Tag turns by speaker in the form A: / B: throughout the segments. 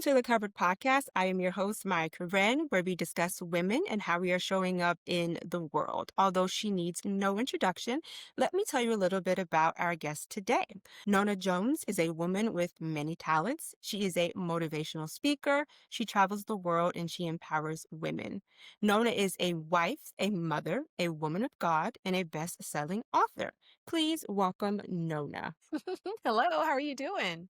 A: to the Covered Podcast. I am your host, Mya-Karren, where we discuss women and how we are showing up in the world. Although she needs no introduction, let me tell you a little bit about our guest today. Nona Jones is a woman with many talents. She is a motivational speaker. She travels the world and she empowers women. Nona is a wife, a mother, a woman of God, and a best-selling author. Please welcome Nona.
B: Hello, how are you doing?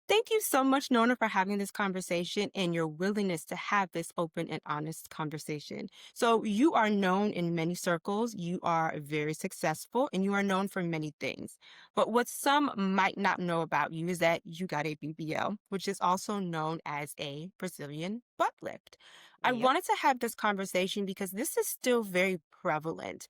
A: Thank you so much, Nona, for having this conversation and your willingness to have this open and honest conversation. So, you are known in many circles, you are very successful, and you are known for many things. But what some might not know about you is that you got a BBL, which is also known as a Brazilian butt lift. I
B: Yep.
A: wanted to have this conversation because this is still very prevalent.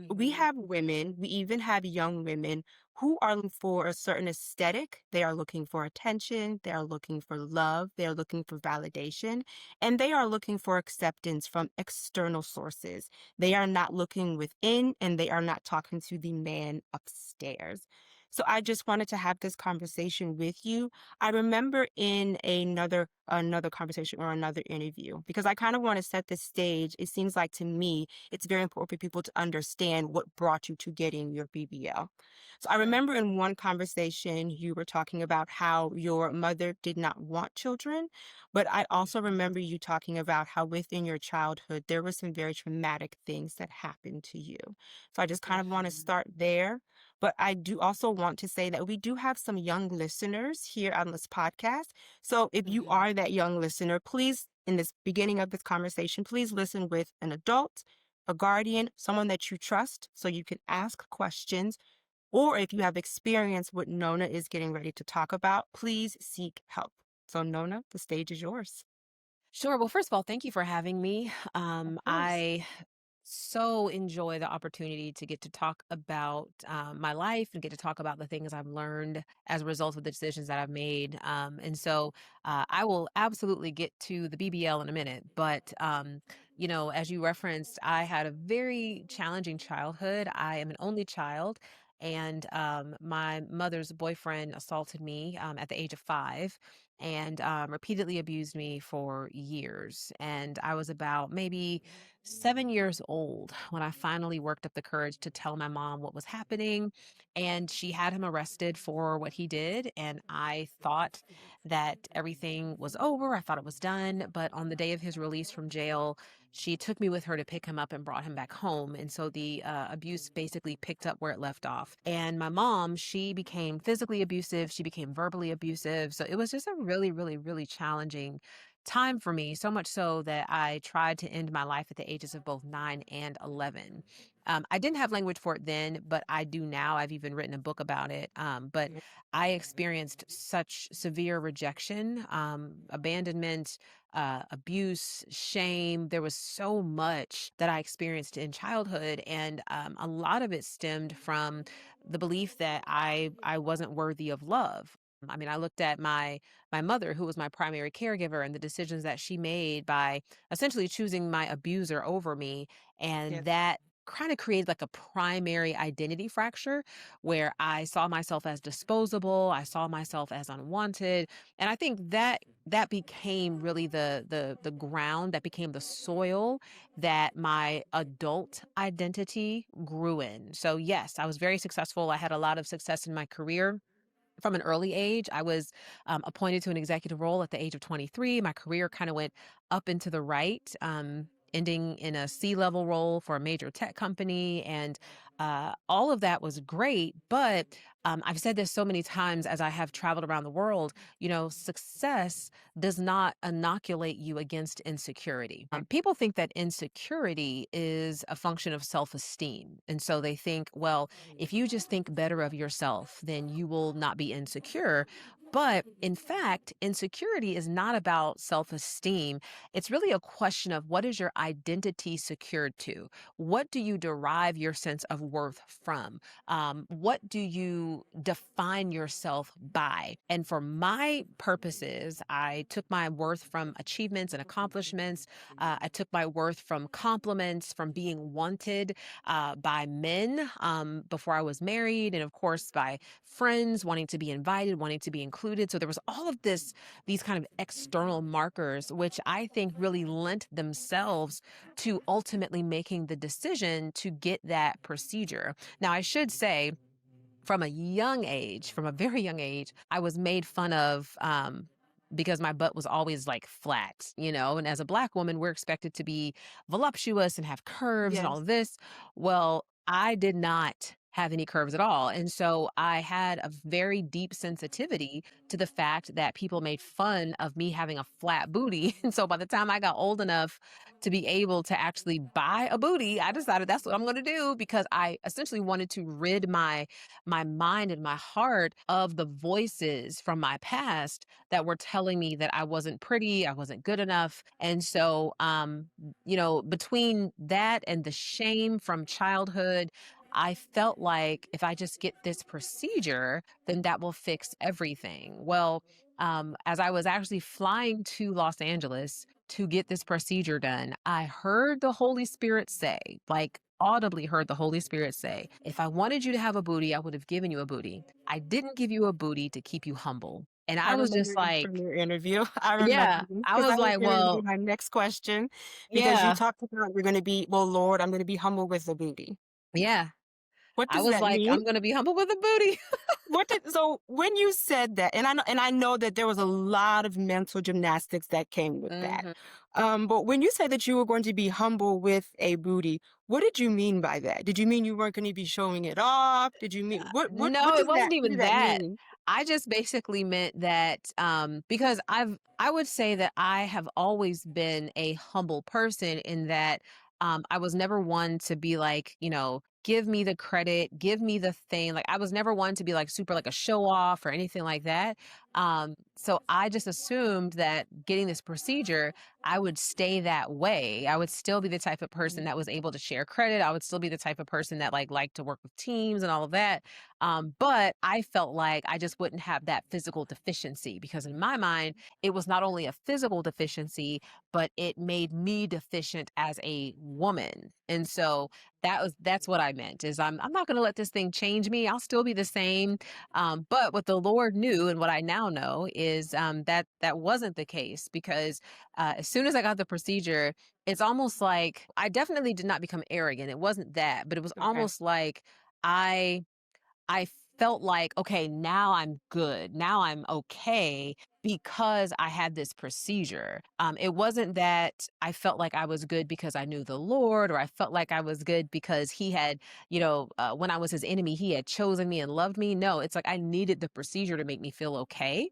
A: We
B: Mhm.
A: have women, we even have young women who are looking for a certain aesthetic. They are looking for attention, they are looking for love, they are looking for validation, and they are looking for acceptance from external sources. They are not looking within and they are not talking to the man upstairs. So I just wanted to have this conversation with you. I remember in another conversation or another interview because I kind of want to set the stage. It seems like to me it's very important for people to understand what brought you to getting your BBL. So I
B: Sure.
A: remember in one conversation you were talking about how your mother did not want children, but I also remember you talking about how within your childhood there were some very traumatic things that happened to you. So I just kind of want to
B: Mhm.
A: start there, but I do also want to say that we do have some young listeners here on this podcast. So if you
B: Mhm.
A: are that young listener, please in this beginning of this conversation, please listen with an adult, a guardian, someone that you trust so you can ask questions. Or if you have experience what Nona is getting ready to talk about, please seek help. So, Nona, the stage is yours.
B: Sure. Well, first of all, thank you for having me.
A: Of course.
B: I so enjoy the opportunity to get to talk about my life and get to talk about the things I've learned as a result of the decisions that I've made. And so I will absolutely get to the BBL in a minute. But as you referenced, I had a very challenging childhood. I am an only child. And my mother's boyfriend assaulted me at the age of 5 and repeatedly abused me for years. And I was about maybe 7 years old when I finally worked up the courage to tell my mom what was happening. And she had him arrested for what he did. And I thought that everything was over. I thought it was done. But on the day of his release from jail, she took me with her to pick him up and brought him back home. And so the abuse basically picked up where it left off. And my mom, she became physically abusive. She became verbally abusive. So it was just a really, really, really challenging time for me, so much so that I tried to end my life at the ages of both 9 and 11. I didn't have language for it then, but I do now. I've even written a book about it. But I experienced such severe rejection, abandonment, abuse, shame. There was so much that I experienced in childhood, and a lot of it stemmed from the belief that I wasn't worthy of love. I mean, I looked at my mother, who was my primary caregiver, and the decisions that she made by essentially choosing my abuser over me. And
A: Yes.
B: that kind of created like a primary identity fracture where I saw myself as disposable, I saw myself as unwanted. And I think that became really the ground, that became the soil that my adult identity grew in. So yes, I was very successful. I had a lot of success in my career from an early age. I was appointed to an executive role at the age of 23. My career kind of went up into the right, ending in a C-level role for a major tech company. And all of that was great. But I've said this so many times as I have traveled around the world, success does not inoculate you against insecurity. People think that insecurity is a function of self-esteem. And so they think, well, if you just think better of yourself, then you will not be insecure. But in fact, insecurity is not about self esteem. It's really a question of what is your identity secured to? What do you derive your sense of worth from? What do you define yourself by? And for my purposes, I took my worth from achievements and accomplishments. I took my worth from compliments, from being wanted by men before I was married, and of course by friends wanting to be invited, wanting to be included included. So there was all of these kind of external markers, which I think really lent themselves to ultimately making the decision to get that procedure. Now, I should say, from a young age, from a very young age, I was made fun of because my butt was always like flat, you know. And as a Black woman, we're expected to be voluptuous and have curves and all
A: Yes.
B: of this. Well, I did not have any curves at all. And so I had a very deep sensitivity to the fact that people made fun of me having a flat booty. And so by the time I got old enough to be able to actually buy a booty, I decided that's what I'm going to do because I essentially wanted to rid my mind and my heart of the voices from my past that were telling me that I wasn't pretty, I wasn't good enough. And so, between that and the shame from childhood, I felt like if I just get this procedure, then that will fix everything. Well, as I was actually flying to Los Angeles to get this procedure done, I heard the Holy Spirit say, like audibly heard the Holy Spirit say, if I wanted you to have a booty, I would have given you a booty. I didn't give you a booty to keep you humble. And
A: I
B: I was
A: remember
B: just
A: you from
B: like,
A: your interview. I remember
B: yeah,
A: you
B: I
A: because
B: was
A: that was
B: like,
A: going to be
B: well,
A: my next question because you
B: yeah,
A: talked about you're going to be, well, Lord, I'm going to be humble with the booty.
B: yeah.
A: What
B: I
A: does
B: was
A: that
B: like,
A: mean?
B: I'm going to be humble with a booty.
A: What did so when you said that, and I know that there was a lot of mental gymnastics that came with that.
B: Mhm.
A: But when you said that you were going to be humble with a booty, what did you mean by that? Did you mean you weren't going to be showing it off? Did you mean
B: No, it wasn't
A: what does
B: even
A: that
B: that.
A: mean?
B: I just basically meant that because I would say that I have always been a humble person in that I was never one to be like, give me the credit, give me the thing. Like I was never one to be like super like a show off or anything like that. So I just assumed that getting this procedure, I would stay that way. I would still be the type of person that was able to share credit. I would still be the type of person that like liked to work with teams and all of that. But I felt like I just wouldn't have that physical deficiency because in my mind, it was not only a physical deficiency, but it made me deficient as a woman. And so that's what I meant is I'm not going to let this thing change me. I'll still be the same. But what the Lord knew and what I now know is that wasn't the case because as soon as I got the procedure, it's almost like I definitely did not become arrogant. It wasn't that, but it was
A: Okay.
B: almost like I I felt like, okay, now I'm good. Now I'm okay because I had this procedure. It wasn't that I felt like I was good because I knew the Lord, or I felt like I was good because He had, when I was His enemy, He had chosen me and loved me. No, it's like I needed the procedure to make me feel okay.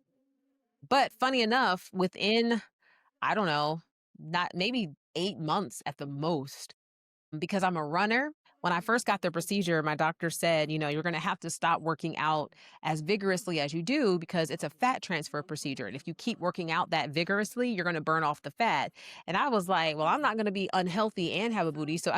B: But funny enough, within, I don't know, not maybe 8 months at the most, because I'm a runner. When I first got the procedure, my doctor said, you're going to have to stop working out as vigorously as you do because it's a fat transfer procedure. And if you keep working out that vigorously, you're going to burn off the fat. And I was like, well, I'm not going to be unhealthy and have a booty. So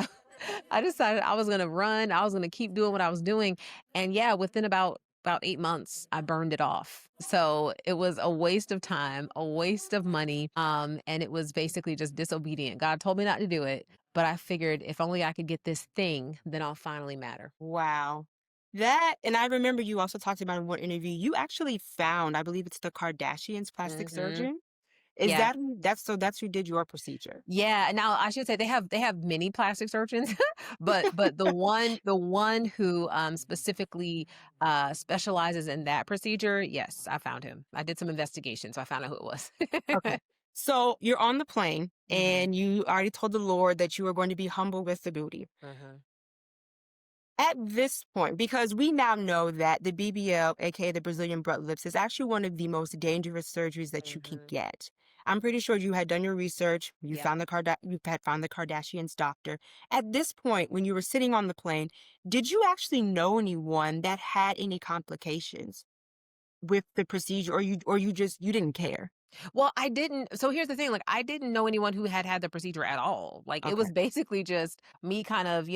B: I decided I was going to run. I was going to keep doing what I was doing. And yeah, within about 8 months, I burned it off. So it was a waste of time, a waste of money. And it was basically just disobedient. God told me not to do it. But I figured if only I could get this thing, then I'll finally matter.
A: Wow. That and I remember you also talked about in one interview, you actually found, I believe it's the Kardashians' plastic
B: Mhm.
A: surgeon. Is
B: Yeah.
A: that that's who did your procedure?
B: Yeah, now I should say they have many plastic surgeons, but the one who, specifically, specializes in that procedure, yes, I found him. I did some investigation, so I found out who it was.
A: Okay. So you're on the plane
B: Mhm,
A: and you already told the Lord that you were going to be humble with the booty.
B: mhm,
A: At this point, because we now know that the BBL, aka the Brazilian butt lifts, is actually one of the most dangerous surgeries that you can
B: mhm.
A: get. I'm pretty sure you had done your research.
B: Yep.
A: You had found the Kardashians' doctor. At this point, when you were sitting on the plane, did you actually know anyone that had any complications with the procedure, or you just you didn't care?
B: Well, I didn't so here's the thing, like, I didn't know anyone who had had the procedure at all. Like, it
A: Okay.
B: was basically just me kind of,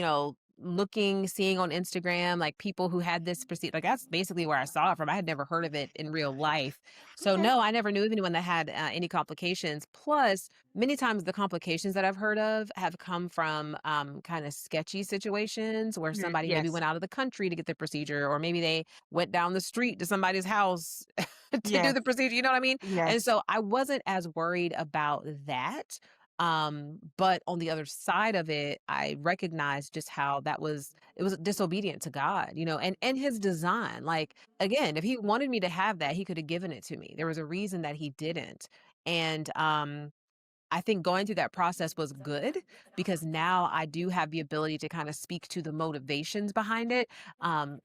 B: seeing on Instagram, like people who had this procedure. Like that's basically where I saw it from. I had never heard of it in real life. So
A: Okay.
B: no, I never knew of anyone that had any complications. Plus, many times the complications that I've heard of have come from kind of sketchy situations where
A: Mhm.
B: somebody maybe
A: Yes.
B: went out of the country to get the procedure, or maybe they went down the street to somebody's house to do
A: Yes.
B: the procedure. You know what I mean? And
A: Yes.
B: so I wasn't as worried about that. But on the other side of it, I recognized just how it was disobedient to God, and his design. Like, again, if he wanted me to have that, he could have given it to me. There was a reason that he didn't. And I think going through that process was good because now I do have the ability to kind of speak to the motivations behind it.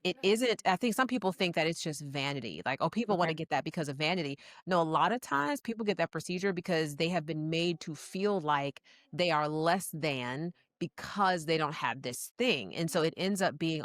B: It isn't, I think some people think that it's just vanity. Like, oh, people want
A: Okay.
B: to get that because of vanity. No, a lot of times people get that procedure because they have been made to feel like they are less than because they don't have this thing. And so it ends up being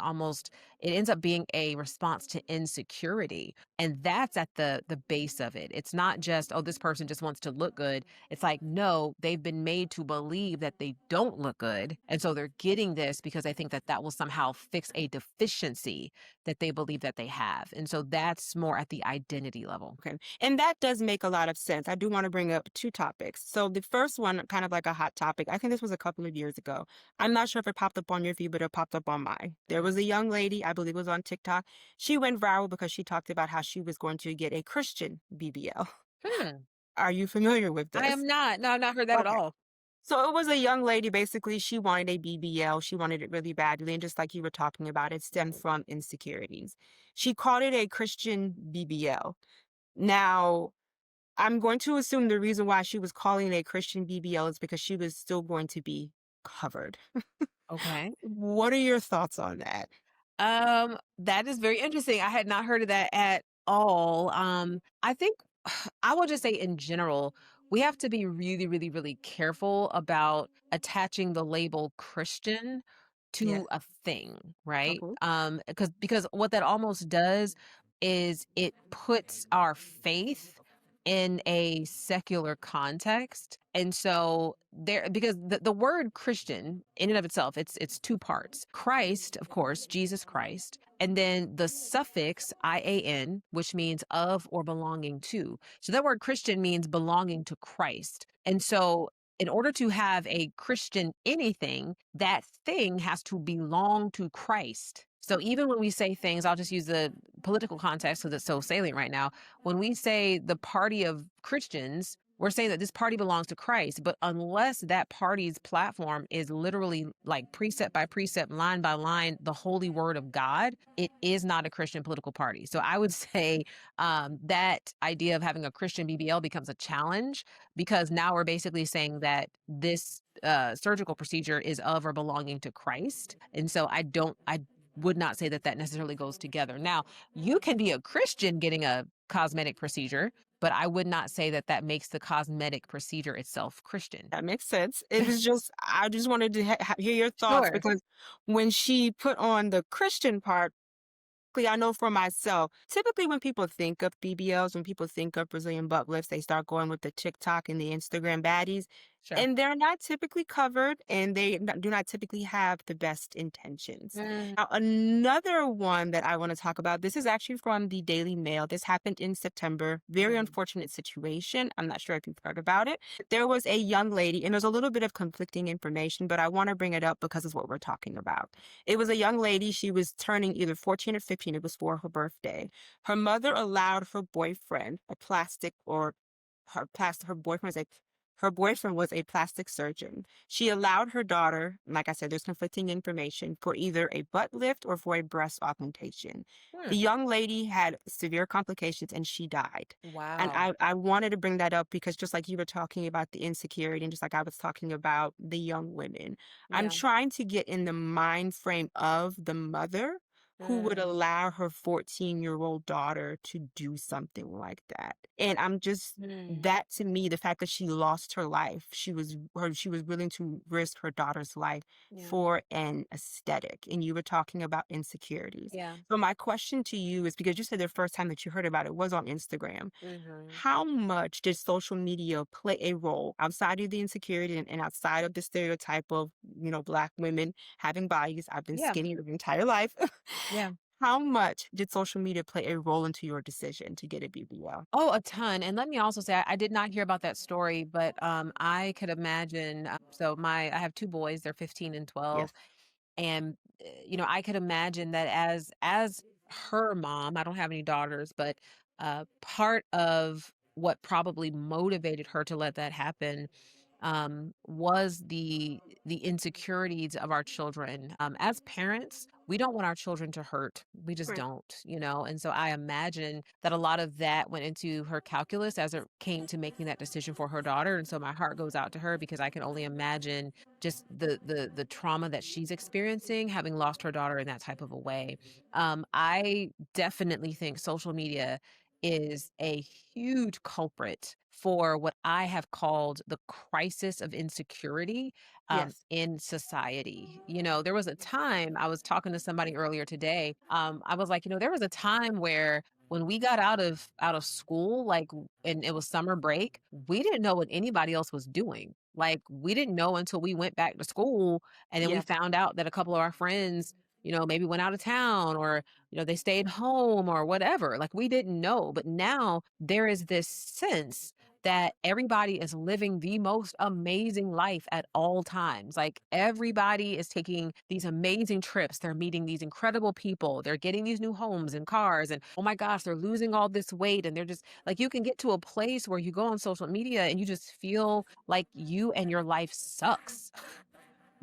B: a response to insecurity. And that's at the base of it. It's not just, oh, this person just wants to look good. It's like, no, they've been made to believe that they don't look good. And so they're getting this because they think that that will somehow fix a deficiency that they believe that they have. And so that's more at the identity level.
A: Okay. And that does make a lot of sense. I do want to bring up two topics. So the first one, kind of like a hot topic, I think this was a couple of years ago. I'm not sure if it popped up on your feed, but it popped up on mine. There was a young lady, I believe it was on TikTok. She went viral because she talked about how she was going to get a Christian BBL.
B: Hmm.
A: Are you familiar with
B: I
A: this?
B: am not. No, I've not heard that at
A: Okay.
B: all.
A: So it was a young lady, basically, she wanted a BBL. She wanted it really badly. And just like you were talking about, it stemmed from insecurities. She called it a Christian BBL. Now, I'm going to assume the reason why she was calling it a Christian BBL is because she was still going to be covered.
B: Okay.
A: What are your thoughts on that?
B: That is very interesting. I had not heard of that at all. I think I will just say in general, we have to be really, really, really careful about attaching the label Christian
A: Yeah.
B: to a thing, right?
A: Okay.
B: Because what that almost does is it puts our faith in a secular context. And so there, because the word Christian in and of itself, it's two parts. Christ, of course, Jesus Christ, and then the suffix IAN, which means of or belonging to. So that word Christian means belonging to Christ. And so in order to have a Christian anything, that thing has to belong to Christ. So even when we say things, I'll just use the political context because it's so salient right now. When we say the party of Christians, we're saying that this party belongs to Christ. But unless that party's platform is literally like precept by precept, line by line, the holy word of God, it is not a Christian political party. So I would say that idea of having a Christian BBL becomes a challenge because now we're basically saying that this surgical procedure is of or belonging to Christ. And so I would not say that that necessarily goes together. Now, you can be a Christian getting a cosmetic procedure, but I would not say that that makes the cosmetic procedure itself Christian.
A: That makes sense. It was just, I just wanted to hear your thoughts
B: Sure.
A: because when she put on the Christian part, I know for myself, typically when people think of BBLs, when people think of Brazilian butt lifts, they start going with the TikTok and the Instagram baddies.
B: Sure.
A: And they're not typically covered and do not typically have the best intentions.
B: Mm,
A: Now, another one that I want to talk about, this is actually from the Daily Mail. This happened in September. Very
B: mhm,
A: unfortunate situation. I'm not sure if you've heard about it. There was a young lady, and there's a little bit of conflicting information, but I want to bring it up because it's what we're talking about. It was a young lady. She was turning either 14 or 15. It was for her birthday. Her mother allowed her boyfriend, a plastic or her boyfriend was a plastic surgeon. She allowed her daughter, like I said, there's conflicting information, for either a butt lift or for a breast augmentation.
B: hmm.
A: The young lady had severe complications and she died. And
B: Wow.
A: I wanted to bring that up because just like you were talking about the insecurity and just like I was talking about the young women, I'm
B: Yeah.
A: trying to get in the mind frame of the mother who would
B: Mm,
A: allow her 14-year-old daughter to do something like that. And I'm just
B: mm,
A: that to me, the fact that she lost her life, she was willing to risk her daughter's life
B: yeah,
A: for an aesthetic. And you were talking about insecurities.
B: yeah.
A: So my question to you is because you said the first time that you heard about it was on Instagram.
B: Mhm.
A: How much did social media play a role outside of the insecurity and outside of the stereotype of, Black women having bodies? I've been
B: Yeah,
A: skinny my entire life.
B: yeah.
A: How much did social media play a role into your decision to get a BBL?
B: Oh, a ton. And let me also say, I did not hear about that story, but I could imagine. So I have two boys; they're 15 and
A: Yes.
B: 12, and I could imagine that as her mom. I don't have any daughters, but part of what probably motivated her to let that happen was the insecurities of our children. As parents, we don't want our children to hurt. We just
A: Right.
B: don't. And so I imagine that a lot of that went into her calculus as it came to making that decision for her daughter. And so my heart goes out to her because I can only imagine just the trauma that she's experiencing, having lost her daughter in that type of a way. I definitely think social media is a huge culprit for what I have called the crisis of insecurity
A: Yes.
B: in society. There was a time I was talking to somebody earlier today. I was like, there was a time where when we got out of school, and it was summer break, we didn't know what anybody else was doing. Like we didn't know until we went back to school, and then we
A: Yes.
B: found out that a couple of our friends, maybe went out of town or they stayed home or whatever. Like we didn't know. But now there is this sense that everybody is living the most amazing life at all times. Like everybody is taking these amazing trips. They're meeting these incredible people. They're getting these new homes and cars. And oh my gosh, they're losing all this weight. And they're just like, you can get to a place where you go on social media and you just feel like you and your life sucks.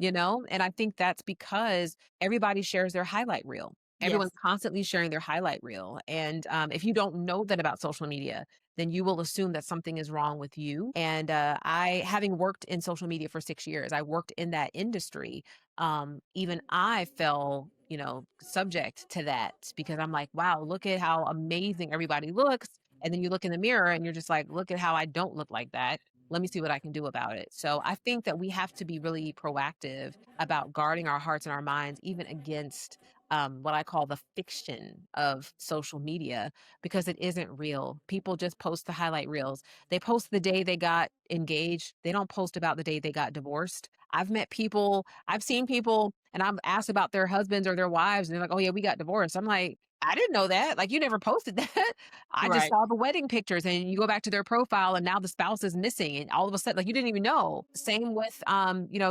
B: And I think that's because everybody shares their highlight reel. Everyone's
A: Yes.
B: constantly sharing their highlight reel. And if you don't know that about social media, then you will assume that something is wrong with you. And having worked in social media for 6 years, I worked in that industry. Even I fell, subject to that because I'm like, wow, look at how amazing everybody looks. And then you look in the mirror and you're just like, look at how I don't look like that. Let me see what I can do about it. So I think that we have to be really proactive about guarding our hearts and our minds, even against what I call the fiction of social media, because it isn't real. People just post the highlight reels. They post the day they got engaged. They don't post about the day they got divorced. I've seen people, and I'm asked about their husbands or their wives, and they're like, oh, yeah, we got divorced. I'm like, I didn't know that. Like, you never posted that. I just
A: Right.
B: saw the wedding pictures and you go back to their profile and now the spouse is missing and all of a sudden like you didn't even know. Same with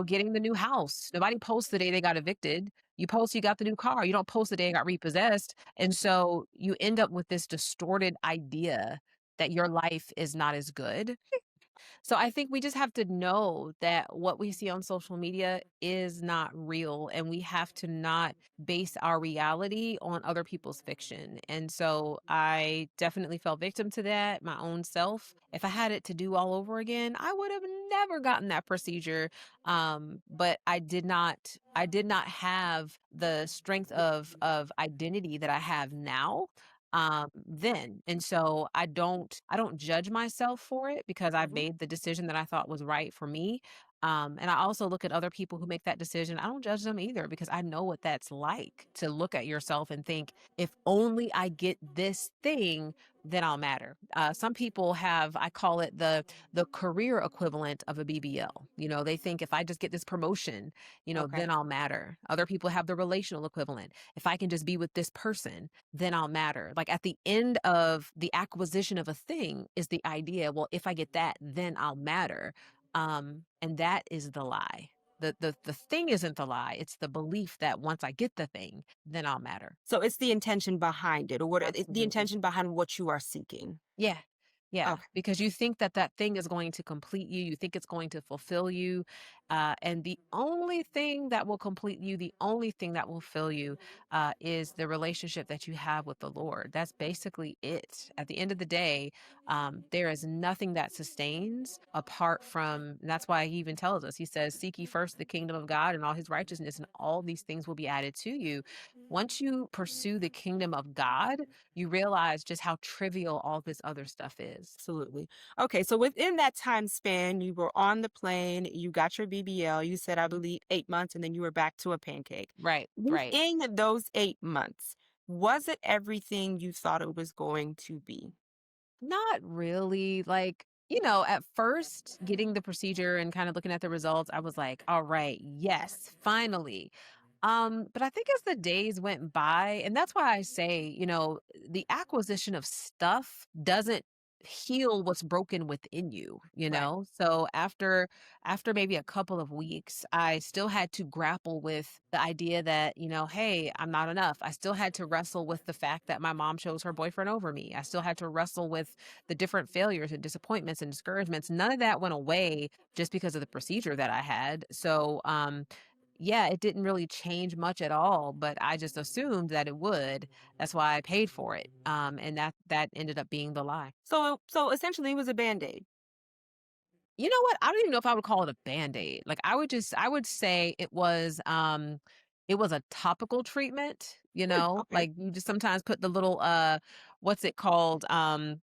B: getting the new house. Nobody posts the day they got evicted. You post you got the new car. You don't post the day it got repossessed. And so you end up with this distorted idea that your life is not as good. So I think we just have to know that what we see on social media is not real and we have to not base our reality on other people's fiction. And so I definitely fell victim to that, my own self. If I had it to do all over again, I would have never gotten that procedure. But I did not have the strength of identity that I have now then. And so I don't judge myself for it because I
A: Mhm.
B: made the decision that I thought was right for me. And I also look at other people who make that decision. I don't judge them either because I know what that's like to look at yourself and think, if only I get this thing, then I'll matter. Some people have, I call it the career equivalent of a BBL. They think if I just get this promotion,
A: Okay.
B: then I'll matter. Other people have the relational equivalent. If I can just be with this person, then I'll matter. Like at the end of the acquisition of a thing is the idea, well, if I get that, then I'll matter. And that is the lie. The thing isn't the lie. It's the belief that once I get the thing, then I'll matter.
A: So it's the intention behind it, or the
B: Absolutely.
A: intention behind what you are seeking.
B: Yeah. Yeah,
A: Okay.
B: because you think that that thing is going to complete you. You think it's going to fulfill you. And the only thing that will complete you, the only thing that will fill you is the relationship that you have with the Lord. That's basically it. At the end of the day, there is nothing that sustains apart from, and that's why he even tells us, he says, seek ye first the kingdom of God and all his righteousness, and all these things will be added to you. once you pursue the kingdom of God, you realize just how trivial all this other stuff is.
A: Absolutely. Okay, so within that time span, you were on the plane, you got your BBL, you said, I believe, 8 months, and then you were back to a pancake.
B: Right, right.
A: Within those 8 months, was it everything you thought it was going to be?
B: Not really. Like, at first, getting the procedure and kind of looking at the results, I was like, all right, yes, finally. But I think as the days went by, and that's why I say, the acquisition of stuff doesn't heal what's broken within
A: Right.
B: So after maybe a couple of weeks, I still had to grapple with the idea that, hey, I'm not enough. I still had to wrestle with the fact that my mom chose her boyfriend over me. I still had to wrestle with the different failures and disappointments and discouragements. None of that went away just because of the procedure that I had. So, yeah, it didn't really change much at all, but I just assumed that it would. That's why I paid for it. And that ended up being the lie.
A: So essentially, it was a band-aid.
B: You know what? I don't even know if I would call it a Band-Aid. Like I would say it was a topical treatment,
A: Okay.
B: like you just sometimes put the little what's it called?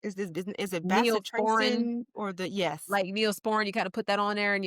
A: Is it
B: Neosporin.
A: bacitracin or the yes.
B: Like Neosporin, you kinda put that on there and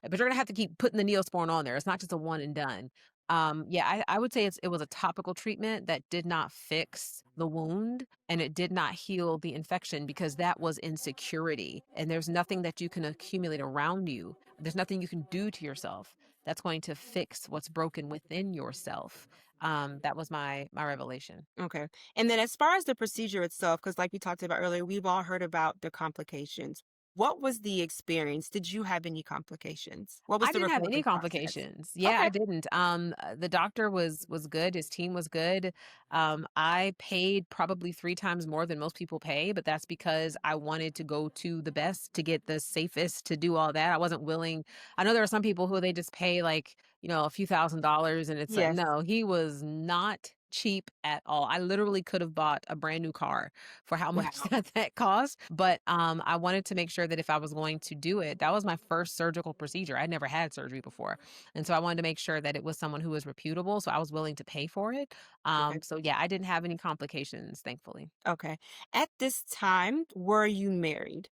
B: but you're gonna have to keep putting the Neosporin on there. It's not just a one and done. Yeah, I would say it was a topical treatment that did not fix the wound and it did not heal the infection because that was insecurity. And there's nothing that you can accumulate around you. There's nothing you can do to yourself that's going to fix what's broken within yourself. That was my revelation.
A: Okay. And then as far as the procedure itself, because like we talked about earlier, we've all heard about the complications. What was the experience? Did you have any complications? What was
B: I
A: the
B: didn't have any
A: recovery process?
B: complications. Yeah, I
A: Okay.
B: didn't. The doctor was good. His team was good. I paid probably 3 times more than most people pay, but that's because I wanted to go to the best, to get the safest, to do all that. I wasn't willing. I know there are some people who they just pay like a few $1,000s, and it's like
A: Yes.
B: no, he was not cheap at all. I literally could have bought a brand new car for how much
A: Wow.
B: that cost. But I wanted to make sure that if I was going to do it, that was my first surgical procedure. I'd never had surgery before, and so I wanted to make sure that it was someone who was reputable. So I was willing to pay for it.
A: Okay.
B: So yeah, I didn't have any complications, thankfully.
A: Okay. At this time, were you married?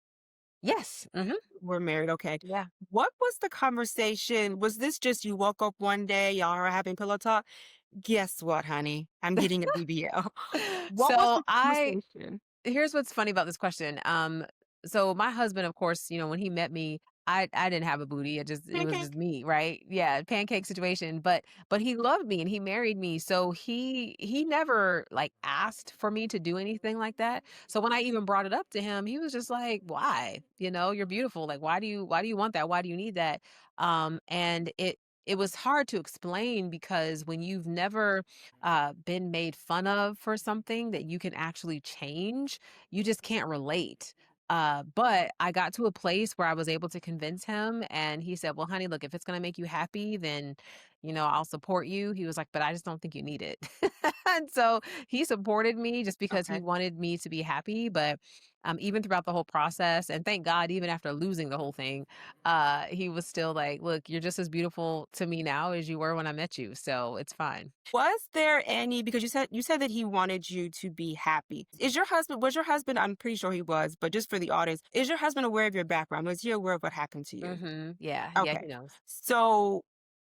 B: Yes.
A: Were married. Okay.
B: Yeah.
A: What was the conversation? Was this just you woke up one day, y'all are having pillow talk? Guess what, honey? I'm getting a BBL. What was
B: So
A: the
B: I
A: conversation?
B: Here's what's funny about this question. So my husband, of course, when he met me, I didn't have a booty. It was just
A: Pancake?
B: me, right? Yeah, pancake situation. But he loved me and he married me. So he never like asked for me to do anything like that. So when I even brought it up to him, he was just like, "Why? You're beautiful. Like why do you want that? Why do you need that?" And it was hard to explain because when you've never been made fun of for something that you can actually change, you just can't relate. But I got to a place where I was able to convince him, and he said, "Well, honey, look, if it's going to make you happy, then, I'll support you." He was like, "But I just don't think you need it." And so he supported me just because he
A: Okay.
B: wanted me to be happy. But even throughout the whole process, and thank God, even after losing the whole thing, he was still like, "Look, you're just as beautiful to me now as you were when I met you. So it's fine."
A: Was there any because you said that he wanted you to be happy. Was your husband, I'm pretty sure he was, but just for the audience, is your husband aware of your background? Was he aware of what happened to you?
B: Yeah, yeah,
A: Okay.
B: he knows.
A: So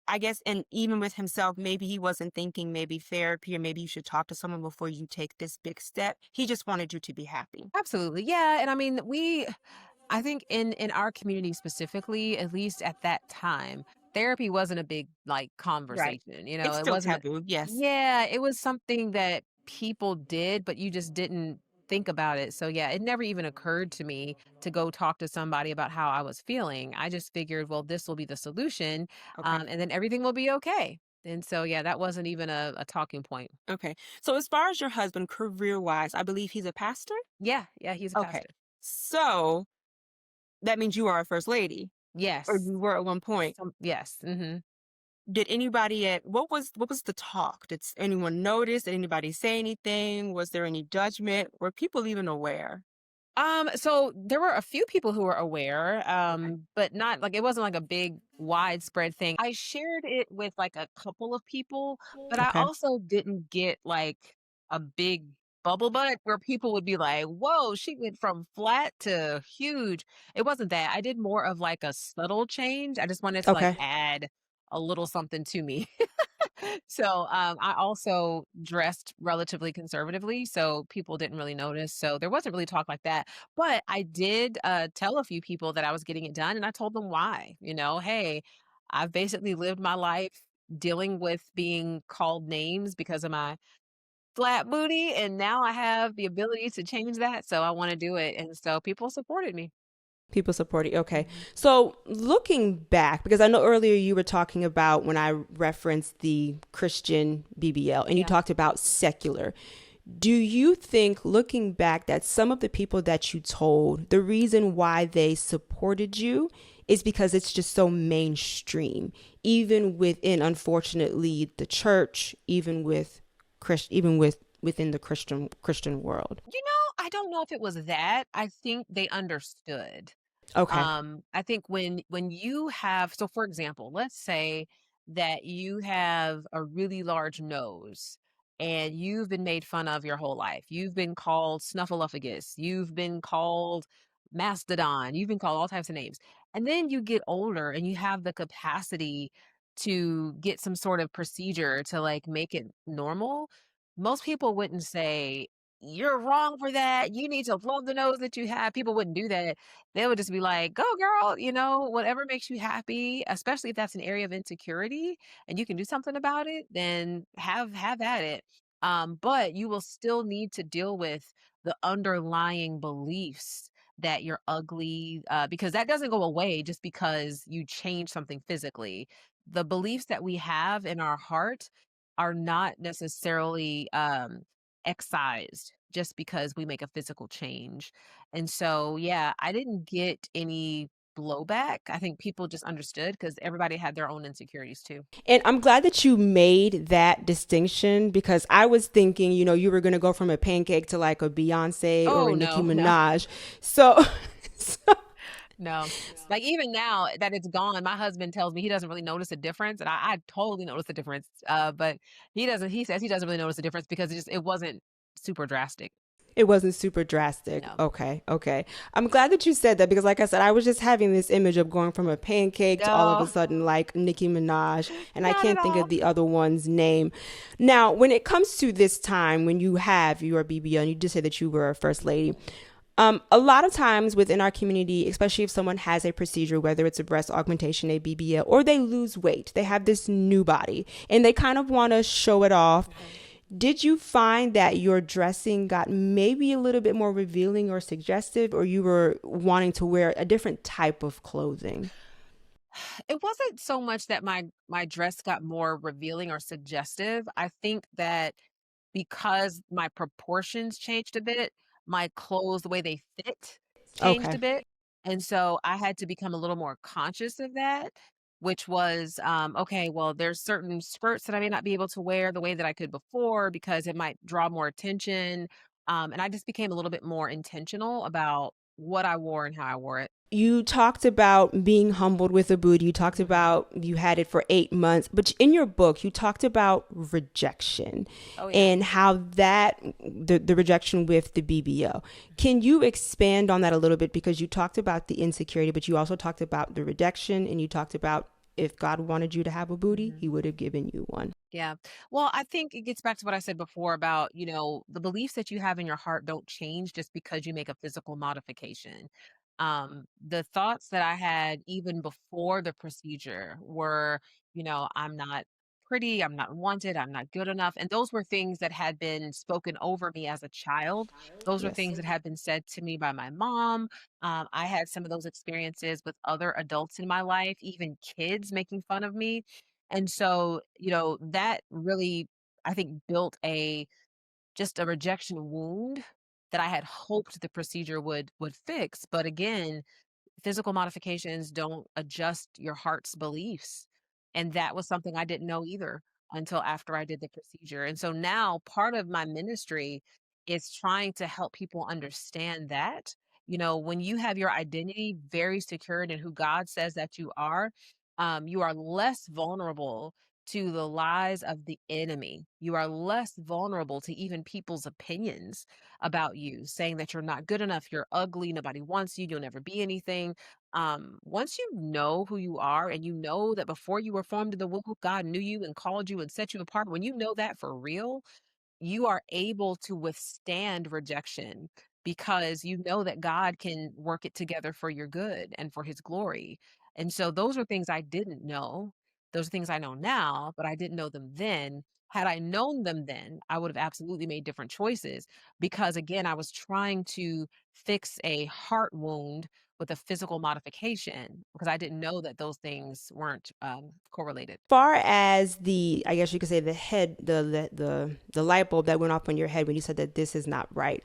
A: I guess, and even with himself, maybe he wasn't thinking maybe therapy or maybe you should talk to someone before you take this big step. He just wanted you to be happy.
B: Absolutely. Yeah, and I mean, I think in our community specifically, at least at that time, therapy wasn't a big like
A: Right.
B: conversation.
A: It's
B: It
A: still
B: wasn't
A: taboo. Yes.
B: yeah, it was something that people did, but you just didn't think about it. So yeah, it never even occurred to me to go talk to somebody about how I was feeling. I just figured, well, this will be the solution,
A: Okay.
B: and then everything will be okay. And so yeah, that wasn't even a talking point.
A: Okay. So as far as your husband, career wise, I believe he's a pastor.
B: Yeah, yeah, he's a
A: Okay.
B: pastor.
A: So that means you are a first lady, or
B: Yes.
A: you were at one point.
B: Yes.
A: Did anybody at what was the talk? Did anyone notice? Did anybody say anything? Was there any judgment? Were people even aware?
B: So there were a few people who were aware,
A: Okay.
B: but not like it wasn't like a big widespread thing. I shared it with like a couple of people, but I
A: Okay.
B: also didn't get like a big bubble butt where people would be like, "Whoa, she went from flat to huge." It wasn't that. I did more of like a subtle change. I just wanted to like
A: Okay.
B: add a little something to me. So, I also dressed relatively conservatively, so people didn't really notice. So there wasn't really talk like that. But I did tell a few people that I was getting it done, and I told them why. Hey, I've basically lived my life dealing with being called names because of my flat booty, and now I have the ability to change that. So I want to do it, and so people supported me.
A: People supporting. Okay.
B: Mhm.
A: So looking back, because I know earlier you were talking about when I referenced the Christian BBL and you
B: Yeah.
A: talked about secular. Do you think, looking back, that some of the people that you told, the reason why they supported you is because it's just so mainstream, even within, unfortunately, the church, even with even within the Christian world?
B: I don't know if it was that. I think they understood.
A: Okay.
B: I think when you have, so for example, let's say that you have a really large nose and you've been made fun of your whole life. You've been called snuffleupagus, you've been called mastodon, you've been called all types of names. And then you get older and you have the capacity to get some sort of procedure to like make it normal. Most people wouldn't say, "You're wrong for that. You need to love the nose that you have." People wouldn't do that. They would just be like, "Go girl, whatever makes you happy," especially if that's an area of insecurity and you can do something about it, then have at it. But you will still need to deal with the underlying beliefs that you're ugly, because that doesn't go away just because you change something physically. The beliefs that we have in our heart are not necessarily excised just because we make a physical change. And so, yeah, I didn't get any blowback. I think people just understood because everybody had their own insecurities too.
A: And I'm glad that you made that distinction because I was thinking, you were going to go from a pancake to like a Beyonce or a
B: Oh,
A: Nicki
B: no, no,
A: Minaj. So, so
B: no. Like even now that it's gone, my husband tells me he doesn't really notice a difference. And I totally notice the difference. But he says he doesn't really notice the difference because it wasn't super drastic.
A: it wasn't super drastic.
B: No.
A: Okay. Okay. I'm glad that you said that because, like I said, I was just having this image of going from a pancake to all of a
B: No,
A: sudden like Nicki Minaj, and I
B: not at
A: can't think of
B: all.
A: the other one's name. Now, when it comes to this time when you have your BBL, and you just say that you were a first lady, a lot of times within our community, especially if someone has a procedure, whether it's a breast augmentation, a BBL, or they lose weight, they have this new body and they kind of want to show it off. Did you find that your dressing got maybe a little bit more revealing or suggestive, or you were wanting to wear a different type of clothing?
B: It wasn't so much that my dress got more revealing or suggestive. I think that because my proportions changed a bit, my clothes, the way they fit changed
A: Okay.
B: a bit. And so I had to become a little more conscious of that, which was okay, well, there's certain skirts that I may not be able to wear the way that I could before because it might draw more attention. And I just became a little bit more intentional about what I wore and how I wore it.
A: You talked about being humbled with a booty. You talked
B: Mhm.
A: about you had it for 8 months, but in your book, you talked about rejection
B: Oh, yeah.
A: and how the rejection with the BBL. Can you expand on that a little bit? Because you talked about the insecurity, but you also talked about the rejection and you talked about if God wanted you to have a booty,
B: Mhm.
A: he would have given you one.
B: Yeah. Well, I think it gets back to what I said before about, the beliefs that you have in your heart don't change just because you make a physical modification. The thoughts that I had even before the procedure were, I'm not pretty, I'm not wanted, I'm not good enough. And those were things that had been spoken over me as a child. Those were
A: Yes.
B: things that had been said to me by my mom. I had some of those experiences with other adults in my life, even kids making fun of me. And so, that really, I think, built just a rejection wound that I had hoped the procedure would fix. But again, physical modifications don't adjust your heart's beliefs. And that was something I didn't know either until after I did the procedure. And so now part of my ministry is trying to help people understand that. When you have your identity very secured in who God says that you are less vulnerable to the lies of the enemy. You are less vulnerable to even people's opinions about you, saying that you're not good enough, you're ugly, nobody wants you, you'll never be anything. Once you know who you are and you know that before you were formed in the womb, God knew you and called you and set you apart, when you know that for real, you are able to withstand rejection because you know that God can work it together for your good and for his glory. And so those are things I didn't know. Those are things I know now, but I didn't know them then. Had I known them then, I would have absolutely made different choices because, again, I was trying to fix a heart wound with a physical modification because I didn't know that those things weren't correlated.
A: Far as the, I guess you could say the head, the light bulb that went off on your head when you said that this is not right.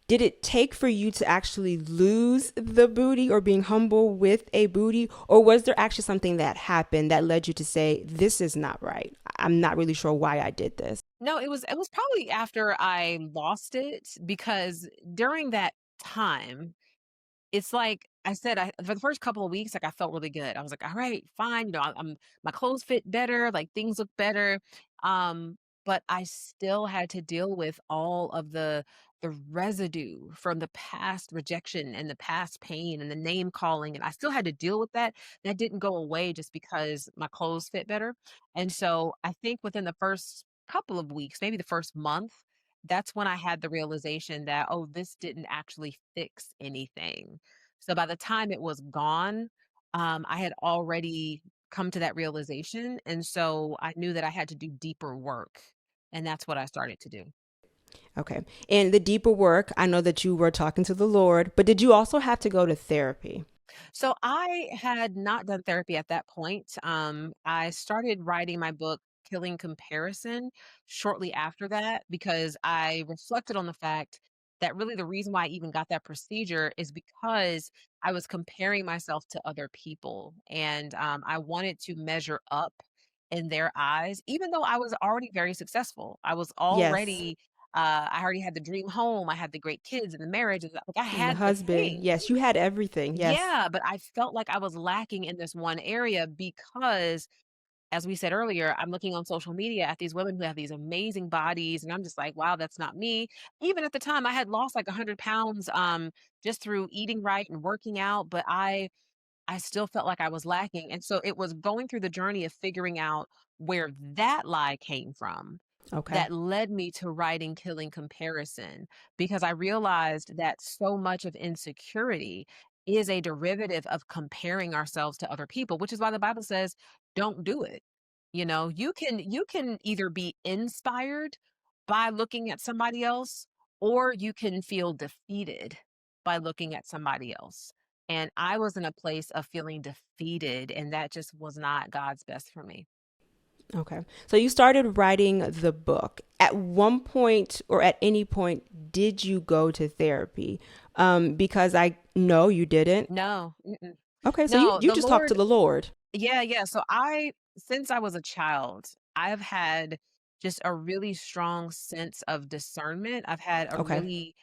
A: Did it take for you to actually lose the booty or being humble with a booty? Or was there actually something that happened that led you to say, this is not right? I'm not really sure why I did this.
B: No, it was probably after I lost it because during that time, it's like I said, I for the first couple of weeks, like, I felt really good. I was like, "All right, fine," I'm my clothes fit better, like, things look better, um, but I still had to deal with all of the residue from the past rejection and the past pain and the name calling, and I still had to deal with that. That didn't go away just because my clothes fit better, and so I think within the first couple of weeks, maybe the first month, that's when I had the realization that, "Oh, this didn't actually fix anything." So by the time it was gone, I had already come to that realization, and so I knew that I had to do deeper work, and that's what I started to do.
A: Okay. And the deeper work, I know that you were talking to the Lord, but did you also have to go to therapy?
B: So I had not done therapy at that point. I started writing my book, Killing Comparison, shortly after that because I reflected on the fact that really the reason why I even got that procedure is because I was comparing myself to other people and I wanted to measure up in their eyes, even though I was already very successful.
A: Yes.
B: I already had the dream home, I had the great kids and the marriage, and like I
A: And the
B: had the
A: husband.
B: things.
A: Yes, you had everything. Yes.
B: Yeah, but I felt like I was lacking in this one area because, as we said earlier, I'm looking on social media at these women who have these amazing bodies, and I'm just like, wow, that's not me. Even at the time, I had lost like 100 pounds just through eating right and working out, but I still felt like I was lacking. And so it was going through the journey of figuring out where that lie came from
A: Okay.
B: that led me to writing Killing Comparison because I realized that so much of insecurity is a derivative of comparing ourselves to other people, which is why the Bible says don't do it. You can either be inspired by looking at somebody else or you can feel defeated by looking at somebody else. And I was in a place of feeling defeated, and that just was not God's best for me.
A: Okay. So you started writing the book. At one point or at any point, did you go to therapy? Because I know you didn't.
B: No, mm-mm.
A: Okay. So you,
B: No,
A: you
B: the
A: just talked to
B: Lord
A: the Lord.
B: yeah, yeah. So since I was a child, I've had just a really strong sense of discernment. I've had a
A: Okay.
B: really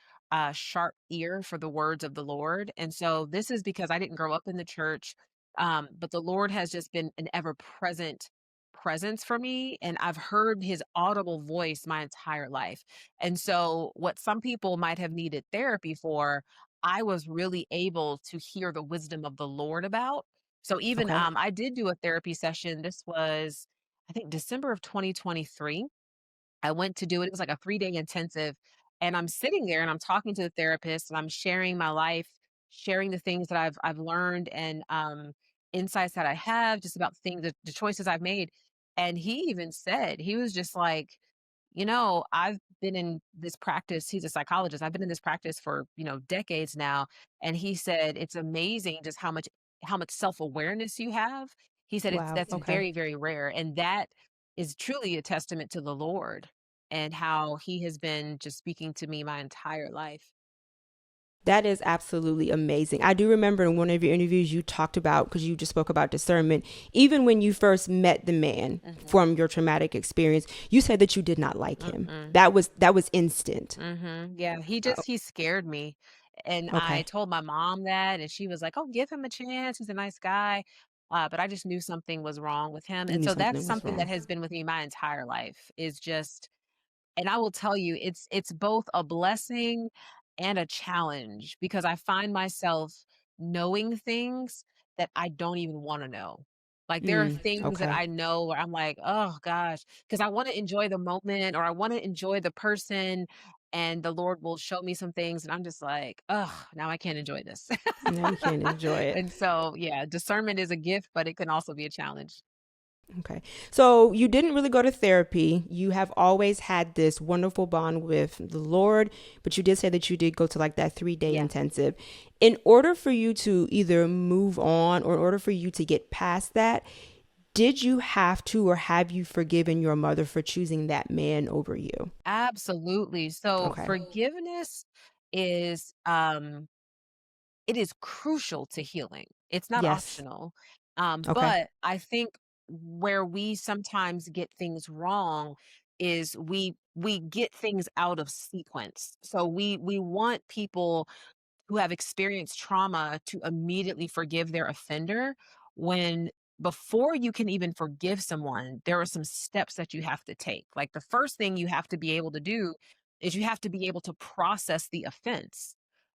B: sharp ear for the words of the Lord. And so this is because I didn't grow up in the church, but the Lord has just been an ever present presence for me. And I've heard his audible voice my entire life. And so what some people might have needed therapy for, I was really able to hear the wisdom of the Lord about. So even,
A: Okay.
B: I did do a therapy session. This was, I think, December of 2023. I went to do it. It was like a 3-day intensive, and I'm sitting there and I'm talking to the therapist and I'm sharing my life, sharing the things that I've learned and, insights that I have just about things, the choices I've made. And he even said, he was just like, I've been in this practice. He's a psychologist. I've been in this practice for, decades now. And he said, it's amazing just how much self-awareness you have. He said it's
A: Wow.
B: that's
A: Okay.
B: very, very rare. And that is truly a testament to the Lord and how he has been just speaking to me my entire life.
A: That is absolutely amazing. I do remember in one of your interviews you talked about, because you just spoke about discernment, even when you first met the man
B: Mhm.
A: from your traumatic experience, you said that you did not like him.
B: Mm-mm.
A: That was instant.
B: Mhm. Yeah, he scared me. And I
A: Okay.
B: told my mom that, and she was like, "Oh, give him a chance. He's a nice guy." But I just knew something was wrong with him.
A: You
B: And
A: knew
B: so that's
A: something was
B: something that
A: wrong.
B: has been with me my entire life is just, and I will tell you, it's both a blessing and a challenge because I find myself knowing things that I don't even wanna know. Like, there are things that
A: Okay.
B: I know where I'm like, "Oh gosh," because I wanna enjoy the moment or I wanna enjoy the person, and the Lord will show me some things, and I'm just like, "Ugh, now I can't enjoy this."
A: Now you can't enjoy it.
B: And so, yeah, discernment is a gift, but it can also be a challenge.
A: Okay. So you didn't really go to therapy. You have always had this wonderful bond with the Lord, but you did say that you did go to like that 3 day
B: Yeah.
A: intensive. In order for you to either move on or in order for you to get past that, did you have to or have you forgiven your mother for choosing that man over you?
B: Absolutely. So,
A: Okay.
B: forgiveness is, it is crucial to healing. It's not
A: Yes.
B: optional.
A: Okay.
B: But I think where we sometimes get things wrong is we get things out of sequence. So we want people who have experienced trauma to immediately forgive their offender when before you can even forgive someone, there are some steps that you have to take. Like the first thing you have to be able to do is you have to be able to process the offense.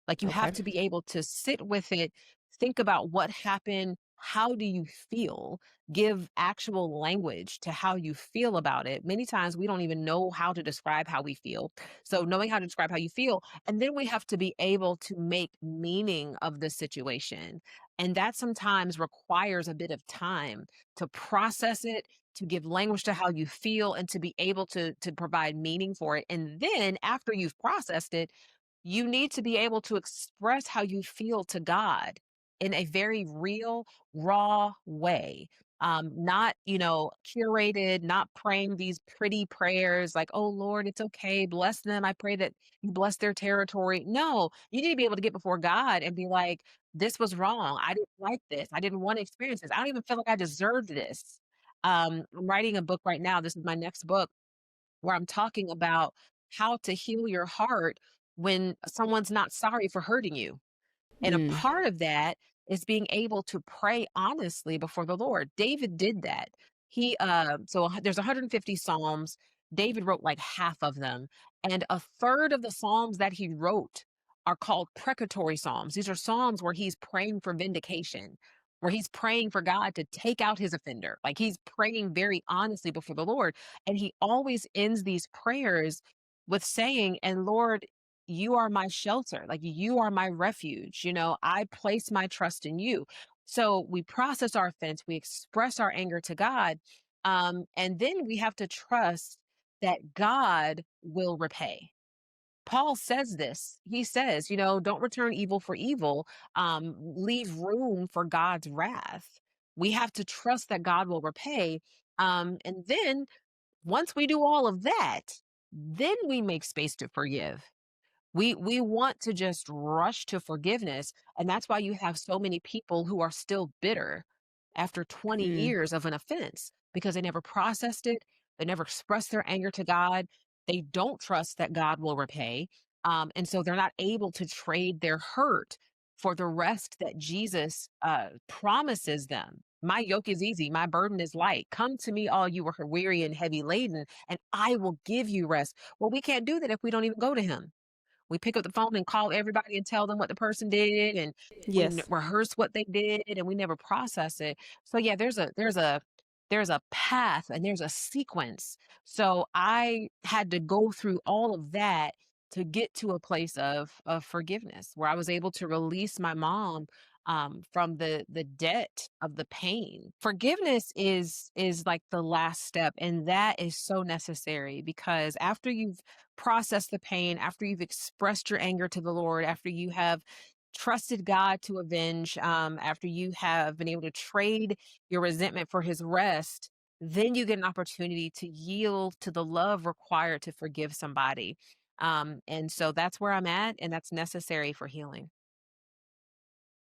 B: Like you have
A: Okay.
B: to be able to sit with it, think about what happened, how do you feel, give actual language to how you feel about it. Many times we don't even know how to describe how we feel. So knowing how to describe how you feel, and then we have to be able to make meaning of the situation. And that sometimes requires a bit of time to process it, to give language to how you feel, and to be able to provide meaning for it. And then after you've processed it, you need to be able to express how you feel to God in a very real, raw way. Not, curated, not praying these pretty prayers like, oh Lord, it's okay, bless them. I pray that you bless their territory. No, you need to be able to get before God and be like, this was wrong. I didn't like this. I didn't want to experience this. I don't even feel like I deserved this. I'm writing a book right now. This is my next book where I'm talking about how to heal your heart when someone's not sorry for hurting you. And a
A: Mm.
B: part of that is being able to pray honestly before the Lord. David did that. There's 150 Psalms. David wrote like half of them. And a third of the Psalms that he wrote are called precatory Psalms. These are Psalms where he's praying for vindication, where he's praying for God to take out his offender. Like he's praying very honestly before the Lord. And he always ends these prayers with saying, and Lord, you are my shelter. Like you are my refuge. I place my trust in you. So we process our offense, we express our anger to God. And then we have to trust that God will repay. Paul says this. He says, don't return evil for evil, leave room for God's wrath. We have to trust that God will repay. And then once we do all of that, then we make space to forgive. We want to just rush to forgiveness, and that's why you have so many people who are still bitter after 20
A: Mm.
B: years of an offense because they never processed it, they never expressed their anger to God, they don't trust that God will repay, and so they're not able to trade their hurt for the rest that Jesus promises them. My yoke is easy, my burden is light. Come to me, all you are weary and heavy laden, and I will give you rest. Well, we can't do that if we don't even go to Him. We pick up the phone and call everybody and tell them what the person did, and
A: Yes.
B: rehearse what they did, and we never process it. So yeah, there's a path and there's a sequence. So I had to go through all of that to get to a place of forgiveness where I was able to release my mom from the debt of the pain. Forgiveness is like the last step, and that is so necessary because after you've processed the pain, after you've expressed your anger to the Lord, after you have trusted God to avenge, after you have been able to trade your resentment for his rest, then you get an opportunity to yield to the love required to forgive somebody. And so that's where I'm at, and that's necessary for healing.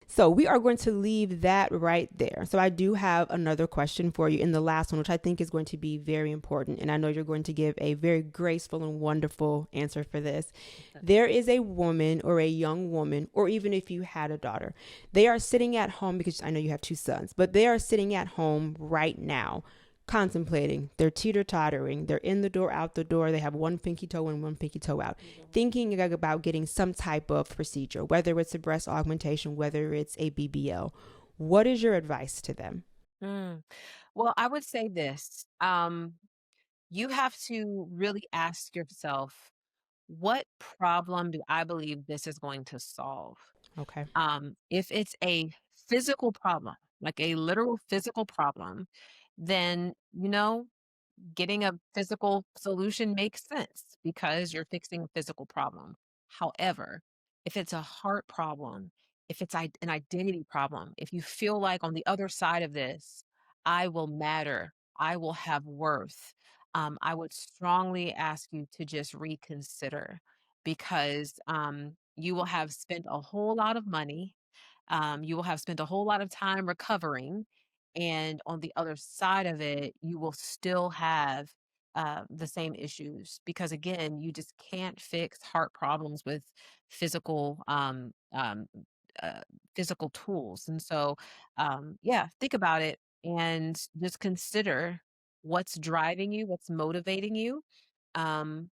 C: So we are going to leave that right there. So I do have another question for you in the last one, which I think is going to be very important. And I know you're going to give a very graceful and wonderful answer for this. There is a woman or a young woman, or even if you had a daughter, they are sitting at home because I know you have two sons, but they are sitting at home right now contemplating. They're teeter tottering. They're in the door, out the door. They have one pinky toe in, one pinky toe out, thinking about getting some type of procedure, whether it's a breast augmentation, whether it's a BBL. What is your advice to them?
B: Mm. Well, I would say this. You have to really ask yourself, what problem do I believe this is going to solve?
C: Okay.
B: If it's a physical problem, like a literal physical problem, then, getting a physical solution makes sense because you're fixing a physical problem. However, if it's a heart problem, if it's an identity problem, if you feel like on the other side of this, I will matter, I will have worth, I would strongly ask you to just reconsider because you will have spent a whole lot of money. You will have spent a whole lot of time recovering, and on the other side of it, you will still have the same issues because, again, you just can't fix heart problems with physical uh, physical tools. And so, yeah, think about it and just consider what's driving you, what's motivating you. Um,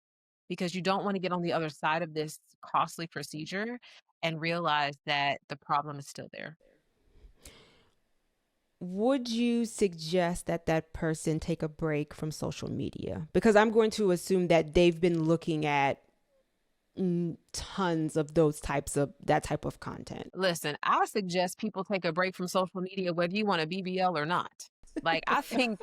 B: because you don't want to get on the other side of this costly procedure and realize that the problem is still there.
C: Would you suggest that that person take a break from social media? Because I'm going to assume that they've been looking at tons of those types of that type of content.
B: Listen, I suggest people take a break from social media, whether you want a BBL or not. Like, I think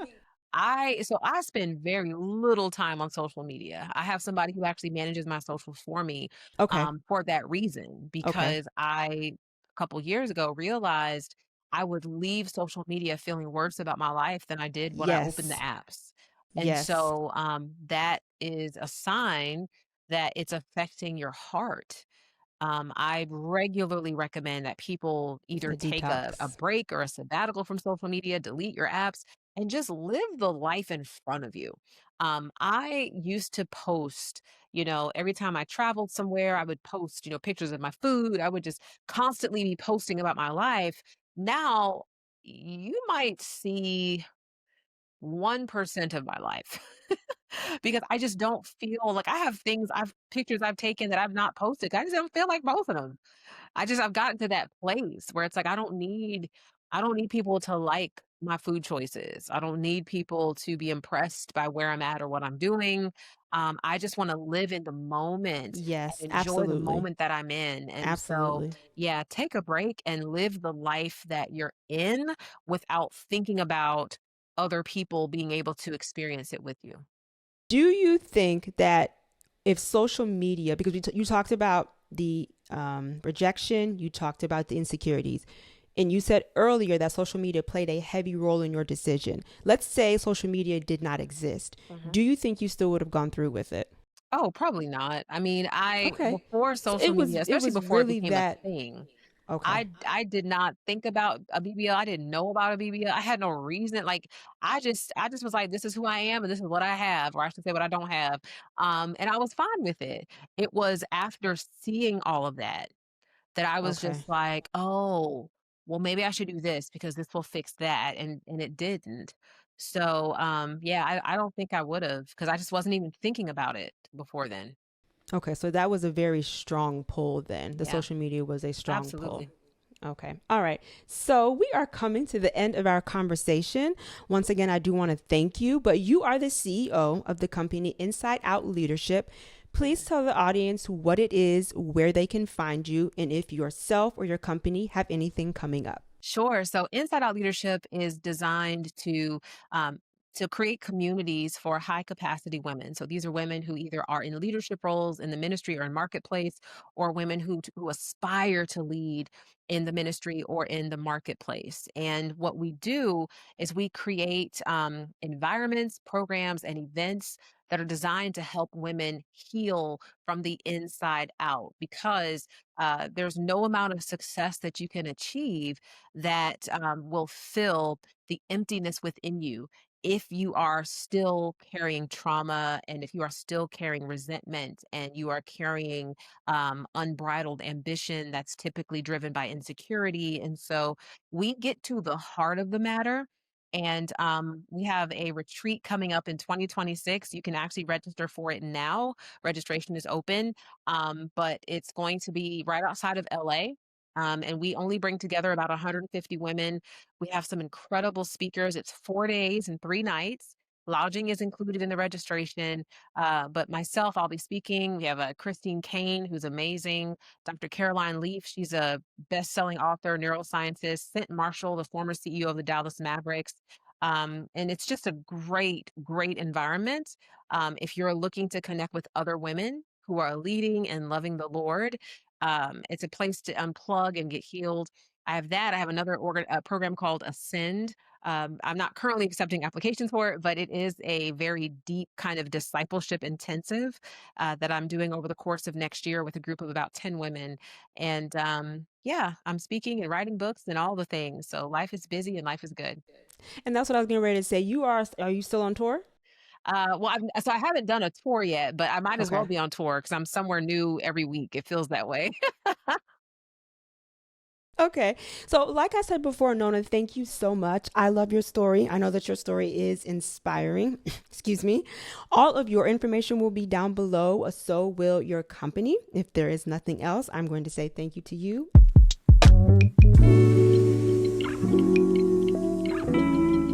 B: I spend very little time on social media. I have somebody who actually manages my socials for me,
C: Okay.
B: for that reason,
C: Okay.
B: because I, a couple years ago, realized I would leave social media feeling worse about my life than I did when I opened the
C: Yes.
B: apps. And
C: Yes.
B: so, that is a sign that it's affecting your heart. I regularly recommend that people either
C: A
B: take a
C: detox.
B: break or a sabbatical from social media, delete your apps, and just live the life in front of you. I used to post, every time I traveled somewhere, I would post, pictures of my food. I would just constantly be posting about my life. Now, you might see 1% of my life because I just don't feel like I have pictures I've taken that I've not posted. I just don't feel like posting them. I've gotten to that place where it's like I don't need people to like my food choices. I don't need people to be impressed by where I'm at or what I'm doing. I just want to live in the moment
C: Yes,
B: and enjoy the
C: absolutely.
B: moment that I'm in. And so,
C: Absolutely.
B: yeah, take a break and live the life that you're in without thinking about other people being able to experience it with you.
C: Do you think that if social media, because you talked about the rejection, you talked about the insecurities, and you said earlier that social media played a heavy role in your decision. Let's say social media did not exist.
B: Mhm.
C: Do you think you still would have gone through with it?
B: Oh, probably not. I mean,
C: Okay.
B: before
C: So
B: social media,
C: it
B: especially
C: was
B: before it
C: really
B: became a
C: that.
B: thing,
C: Okay.
B: I did not think about a BBL. I didn't know about a BBL. I had no reason. Like, I just was like, this is who I am and this is what I have, or I should say what I don't have. And I was fine with it. It was after seeing all of that that I was
C: Okay.
B: just like, oh, well, maybe I should do this because this will fix that. And it didn't. So yeah, I don't think I would have because I just wasn't even thinking about it before then.
C: Okay, so that was a very strong pull then. The
B: Yeah,
C: social media was a strong pull.
B: absolutely.
C: Okay. All right. So we are coming to the end of our conversation. Once again, I do want to thank you, but you are the CEO of the company Inside Out Leadership. Please tell the audience what it is, where they can find you, and if yourself or your company have anything coming up.
B: Sure. So Inside Out Leadership is designed to to create communities for high capacity women. So these are women who either are in leadership roles in the ministry or in marketplace, or women who aspire to lead in the ministry or in the marketplace. And what we do is we create environments, programs, and events that are designed to help women heal from the inside out, because there's no amount of success that you can achieve that will fill the emptiness within you if you are still carrying trauma, and if you are still carrying resentment, and you are carrying unbridled ambition that's typically driven by insecurity. And so we get to the heart of the matter. And we have a retreat coming up in 2026. You can actually register for it now. Registration is open, but it's going to be right outside of LA. And we only bring together about 150 women. We have some incredible speakers. It's 4 days and 3 nights. Lodging is included in the registration. But myself, I'll be speaking. We have Christine Kane, who's amazing. Dr. Caroline Leaf, she's a best-selling author, neuroscientist. Cent Marshall, the former CEO of the Dallas Mavericks. And it's just a great, great environment. If you're looking to connect with other women who are leading and loving the Lord, it's a place to unplug and get healed. I have that. I have another program called Ascend. I'm not currently accepting applications for it, but it is a very deep kind of discipleship intensive that I'm doing over the course of next year with a group of about 10 women. And yeah, I'm speaking and writing books and all the things. So life is busy and life is good.
C: And that's what I was getting ready to say. Are you still on tour?
B: Well, so I haven't done a tour yet, but I might as well
C: Okay.
B: be on tour because I'm somewhere new every week. It feels that way.
C: Okay. So, like I said before, Nona, thank you so much. I love your story. I know that your story is inspiring. Excuse me. All of your information will be down below. So will your company. If there is nothing else, I'm going to say thank you to you.